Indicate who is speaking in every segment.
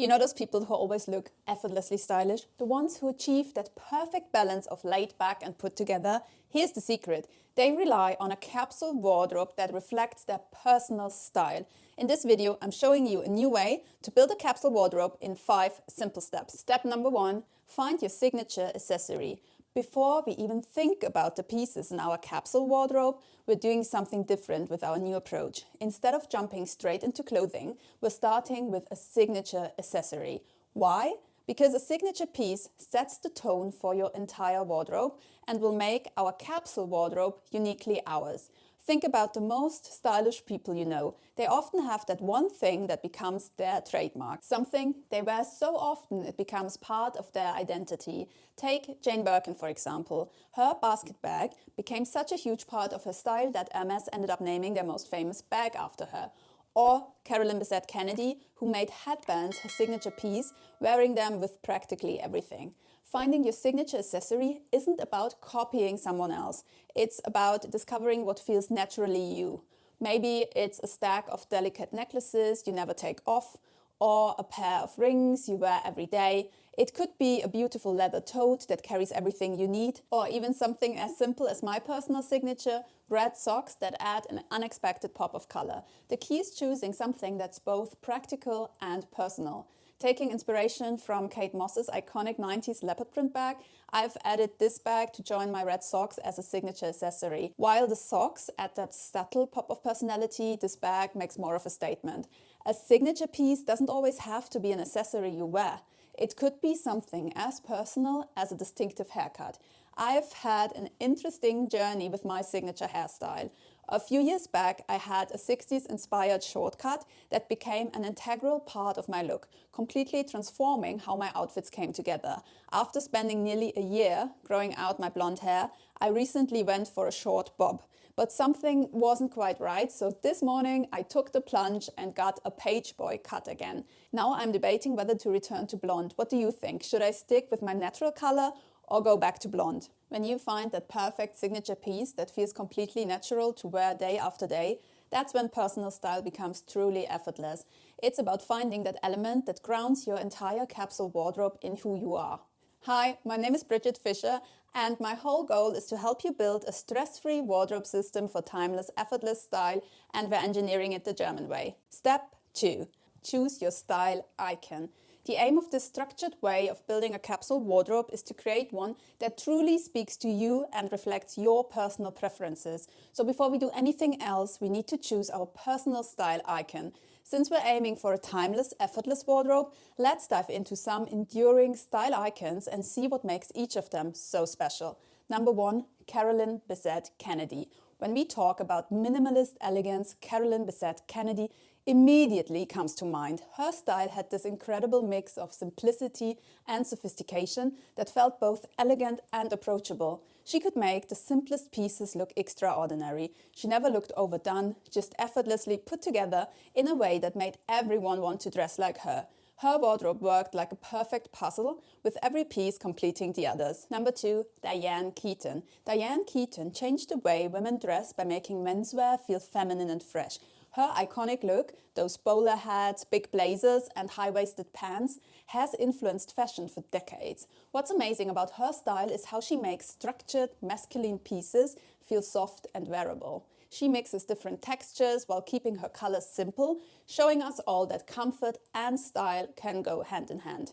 Speaker 1: You know those people who always look effortlessly stylish? The ones who achieve that perfect balance of laid back and put together? Here's the secret. They rely on a capsule wardrobe that reflects their personal style. In this video, I'm showing you a new way to build a capsule wardrobe in 5 simple steps. Step number 1, find your signature accessory. Before we even think about the pieces in our capsule wardrobe, we're doing something different with our new approach. Instead of jumping straight into clothing, we're starting with a signature accessory. Why? Because a signature piece sets the tone for your entire wardrobe and will make our capsule wardrobe uniquely ours. Think about the most stylish people you know. They often have that one thing that becomes their trademark. Something they wear so often it becomes part of their identity. Take Jane Birkin, for example. Her basket bag became such a huge part of her style that Hermes ended up naming their most famous bag after her. Or Carolyn Bessette Kennedy, who made headbands her signature piece, wearing them with practically everything. Finding your signature accessory isn't about copying someone else. It's about discovering what feels naturally you. Maybe it's a stack of delicate necklaces you never take off, or a pair of rings you wear every day. It could be a beautiful leather tote that carries everything you need, or even something as simple as my personal signature, red socks that add an unexpected pop of color. The key is choosing something that's both practical and personal. Taking inspiration from Kate Moss's iconic 90s leopard print bag, I've added this bag to join my red socks as a signature accessory. While the socks add that subtle pop of personality, this bag makes more of a statement. A signature piece doesn't always have to be an accessory you wear. It could be something as personal as a distinctive haircut. I've had an interesting journey with my signature hairstyle. A few years back, I had a 60s inspired shortcut that became an integral part of my look, completely transforming how my outfits came together. After spending nearly a year growing out my blonde hair, I recently went for a short bob. But something wasn't quite right, so this morning I took the plunge and got a page boy cut again. Now I'm debating whether to return to blonde. What do you think? Should I stick with my natural color or go back to blonde? When you find that perfect signature piece that feels completely natural to wear day after day, that's when personal style becomes truly effortless. It's about finding that element that grounds your entire capsule wardrobe in who you are. Hi, my name is Bridget Fischer, and my whole goal is to help you build a stress-free wardrobe system for timeless, effortless style, and we're engineering it the German way. Step 2. Choose your style icon. The aim of this structured way of building a capsule wardrobe is to create one that truly speaks to you and reflects your personal preferences. So before we do anything else, we need to choose our personal style icon. Since we're aiming for a timeless, effortless wardrobe, let's dive into some enduring style icons and see what makes each of them so special. Number 1, Carolyn Bessette Kennedy. When we talk about minimalist elegance, Carolyn Bessette Kennedy immediately comes to mind. Her style had this incredible mix of simplicity and sophistication that felt both elegant and approachable. She could make the simplest pieces look extraordinary. She never looked overdone, just effortlessly put together in a way that made everyone want to dress like her. Her wardrobe worked like a perfect puzzle, with every piece completing the others. Number 2, Diane Keaton. Diane Keaton changed the way women dress by making menswear feel feminine and fresh. Her iconic look, those bowler hats, big blazers and high-waisted pants, has influenced fashion for decades. What's amazing about her style is how she makes structured, masculine pieces feel soft and wearable. She mixes different textures while keeping her colors simple, showing us all that comfort and style can go hand in hand.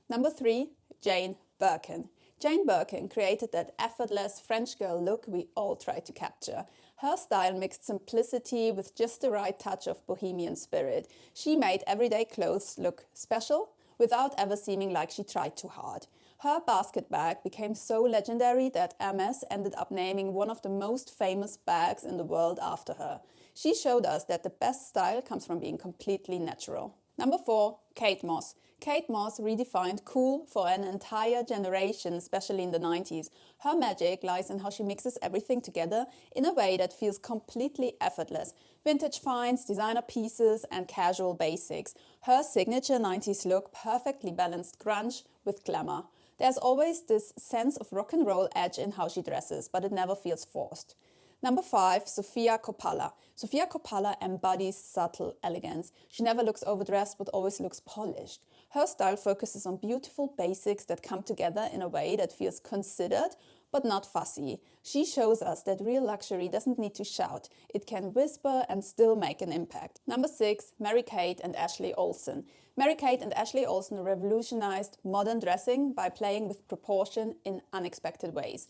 Speaker 1: Number 3, Jane Birkin. Jane Birkin created that effortless French girl look we all try to capture. Her style mixed simplicity with just the right touch of bohemian spirit. She made everyday clothes look special without ever seeming like she tried too hard. Her basket bag became so legendary that Hermes ended up naming one of the most famous bags in the world after her. She showed us that the best style comes from being completely natural. Number 4, Kate Moss. Kate Moss redefined cool for an entire generation, especially in the 90s. Her magic lies in how she mixes everything together in a way that feels completely effortless. Vintage finds, designer pieces, and casual basics. Her signature 90s look perfectly balanced grunge with glamour. There's always this sense of rock and roll edge in how she dresses, but it never feels forced. Number 5, Sofia Coppola. Sofia Coppola embodies subtle elegance. She never looks overdressed but always looks polished. Her style focuses on beautiful basics that come together in a way that feels considered but not fussy. She shows us that real luxury doesn't need to shout. It can whisper and still make an impact. Number 6, Mary-Kate and Ashley Olsen. Mary-Kate and Ashley Olsen revolutionized modern dressing by playing with proportion in unexpected ways.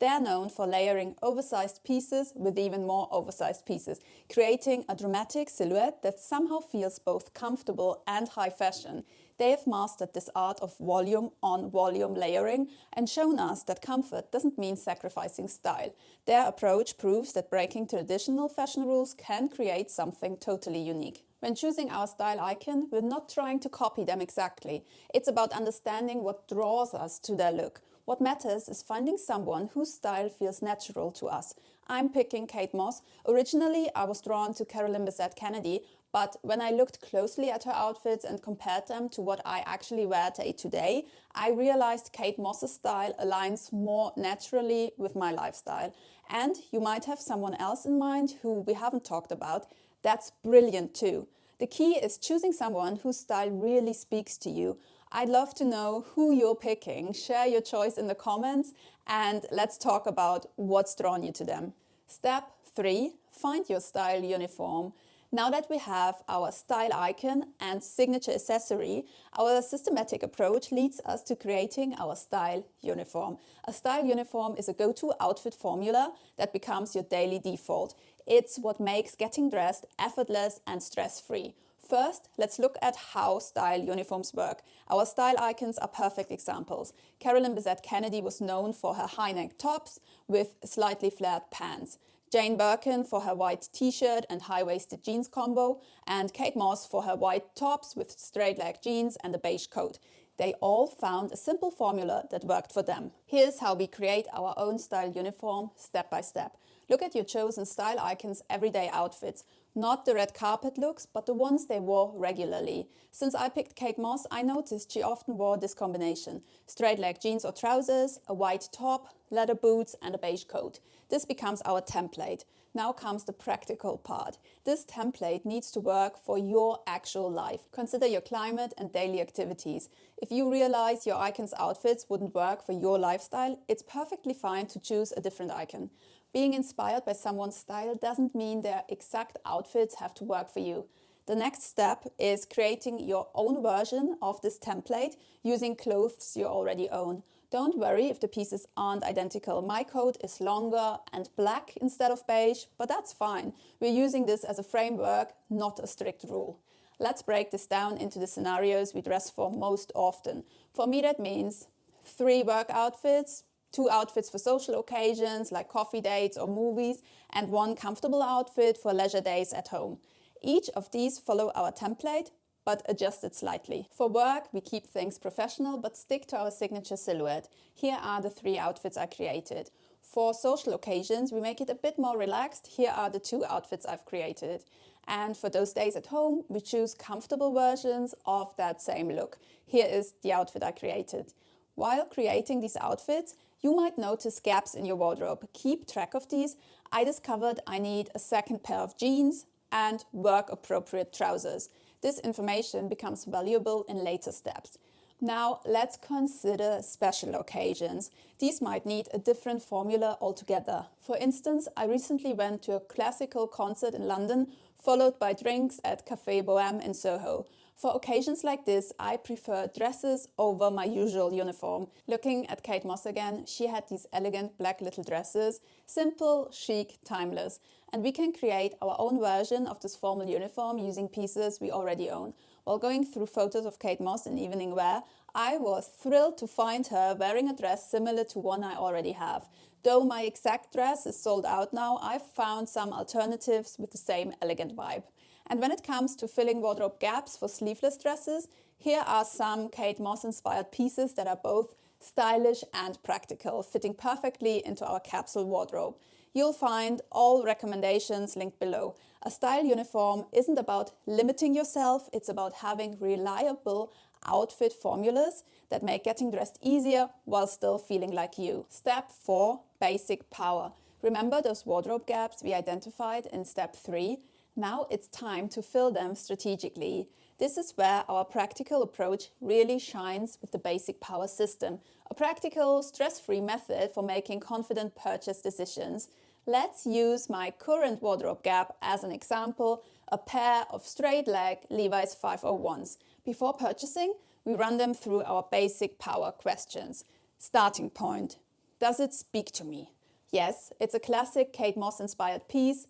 Speaker 1: They're known for layering oversized pieces with even more oversized pieces, creating a dramatic silhouette that somehow feels both comfortable and high fashion. They have mastered this art of volume on volume layering and shown us that comfort doesn't mean sacrificing style. Their approach proves that breaking traditional fashion rules can create something totally unique. When choosing our style icon, we're not trying to copy them exactly. It's about understanding what draws us to their look. What matters is finding someone whose style feels natural to us. I'm picking Kate Moss. Originally, I was drawn to Carolyn Bessette Kennedy, but when I looked closely at her outfits and compared them to what I actually wear day to day, I realized Kate Moss's style aligns more naturally with my lifestyle. And you might have someone else in mind who we haven't talked about. That's brilliant too. The key is choosing someone whose style really speaks to you. I'd love to know who you're picking. Share your choice in the comments and let's talk about what's drawn you to them. Step 3, find your style uniform. Now that we have our style icon and signature accessory, our systematic approach leads us to creating our style uniform. A style uniform is a go-to outfit formula that becomes your daily default. It's what makes getting dressed effortless and stress-free. First, let's look at how style uniforms work. Our style icons are perfect examples. Carolyn Bessette Kennedy was known for her high-neck tops with slightly flared pants. Jane Birkin for her white t-shirt and high-waisted jeans combo, and Kate Moss for her white tops with straight-leg jeans and a beige coat. They all found a simple formula that worked for them. Here's how we create our own style uniform step by step. Look at your chosen style icons' everyday outfits. Not the red carpet looks, but the ones they wore regularly. Since I picked Kate Moss, I noticed she often wore this combination: straight leg jeans or trousers, a white top, leather boots and a beige coat. This becomes our template. Now comes the practical part. This template needs to work for your actual life. Consider your climate and daily activities. If you realize your icon's outfits wouldn't work for your lifestyle, it's perfectly fine to choose a different icon. Being inspired by someone's style doesn't mean their exact outfits have to work for you. The next step is creating your own version of this template using clothes you already own. Don't worry if the pieces aren't identical. My coat is longer and black instead of beige, but that's fine. We're using this as a framework, not a strict rule. Let's break this down into the scenarios we dress for most often. For me, that means 3 work outfits, 2 outfits for social occasions like coffee dates or movies, and 1 comfortable outfit for leisure days at home. Each of these follow our template, but adjusted slightly. For work, we keep things professional but stick to our signature silhouette. Here are the 3 outfits I created. For social occasions, we make it a bit more relaxed. Here are the 2 outfits I've created. And for those days at home, we choose comfortable versions of that same look. Here is the outfit I created. While creating these outfits, you might notice gaps in your wardrobe. Keep track of these. I discovered I need a second pair of jeans and work-appropriate trousers. This information becomes valuable in later steps. Now let's consider special occasions. These might need a different formula altogether. For instance, I recently went to a classical concert in London, followed by drinks at Café Bohème in Soho. For occasions like this, I prefer dresses over my usual uniform. Looking at Kate Moss again, she had these elegant black little dresses, simple, chic, timeless. And we can create our own version of this formal uniform using pieces we already own. While going through photos of Kate Moss in evening wear, I was thrilled to find her wearing a dress similar to one I already have. Though my exact dress is sold out now, I've found some alternatives with the same elegant vibe. And when it comes to filling wardrobe gaps for sleeveless dresses, here are some Kate Moss-inspired pieces that are both stylish and practical, fitting perfectly into our capsule wardrobe. You'll find all recommendations linked below. A style uniform isn't about limiting yourself, it's about having reliable outfit formulas that make getting dressed easier while still feeling like you. Step 4, basic power. Remember those wardrobe gaps we identified in step 3? Now it's time to fill them strategically. This is where our practical approach really shines with the basic power system, a practical, stress-free method for making confident purchase decisions. Let's use my current wardrobe gap as an example, a pair of straight-leg Levi's 501s. Before purchasing, we run them through our basic power questions. Starting point: does it speak to me? Yes, it's a classic Kate Moss-inspired piece.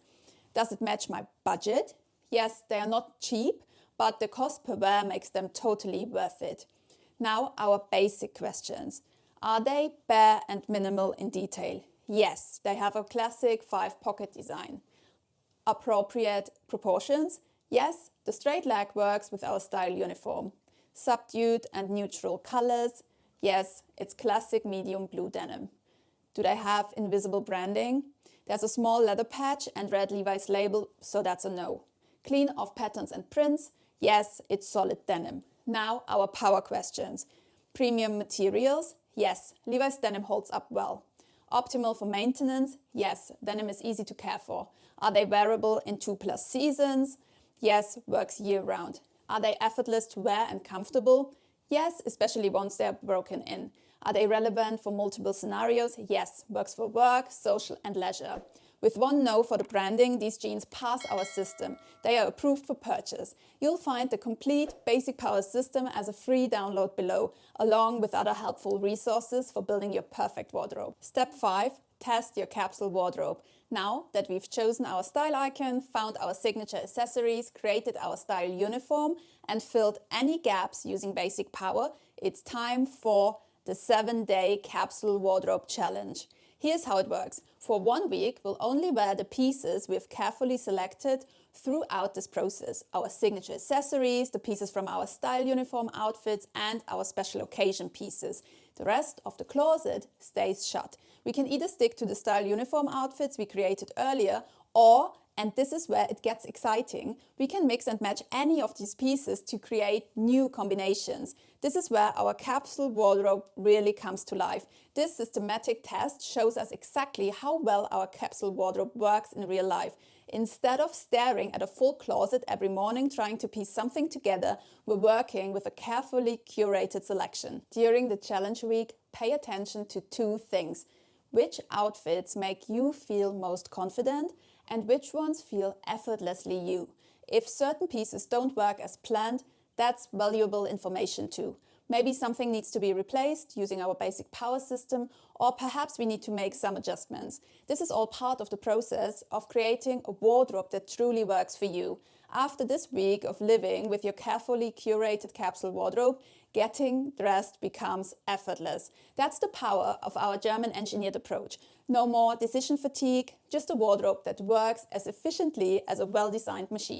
Speaker 1: Does it match my budget? Yes, they are not cheap, but the cost per wear makes them totally worth it. Now our basic questions. Are they bare and minimal in detail? Yes, they have a classic 5-pocket design. Appropriate proportions? Yes, the straight leg works with our style uniform. Subdued and neutral colors? Yes, it's classic medium blue denim. Do they have invisible branding? There's a small leather patch and red Levi's label, so that's a no. Clean of patterns and prints? Yes, it's solid denim. Now our power questions. Premium materials? Yes, Levi's denim holds up well. Optimal for maintenance? Yes, denim is easy to care for. Are they wearable in 2+ seasons? Yes, works year round. Are they effortless to wear and comfortable? Yes, especially once they're broken in. Are they relevant for multiple scenarios? Yes, works for work, social and leisure. With one no for the branding, these jeans pass our system. They are approved for purchase. You'll find the complete basic power system as a free download below, along with other helpful resources for building your perfect wardrobe. Step 5, test your capsule wardrobe. Now that we've chosen our style icon, found our signature accessories, created our style uniform, and filled any gaps using basic power, it's time for the 7-day capsule wardrobe challenge. Here's how it works. For 1 week, we'll only wear the pieces we've carefully selected throughout this process. Our signature accessories, the pieces from our style uniform outfits, and our special occasion pieces. The rest of the closet stays shut. We can either stick to the style uniform outfits we created earlier, or, and this is where it gets exciting, we can mix and match any of these pieces to create new combinations. This is where our capsule wardrobe really comes to life. This systematic test shows us exactly how well our capsule wardrobe works in real life. Instead of staring at a full closet every morning trying to piece something together, we're working with a carefully curated selection. During the challenge week, pay attention to 2 things. Which outfits make you feel most confident and which ones feel effortlessly you. If certain pieces don't work as planned, that's valuable information too. Maybe something needs to be replaced using our basic power system, or perhaps we need to make some adjustments. This is all part of the process of creating a wardrobe that truly works for you. After this week of living with your carefully curated capsule wardrobe, getting dressed becomes effortless. That's the power of our German engineered approach. No more decision fatigue, just a wardrobe that works as efficiently as a well-designed machine.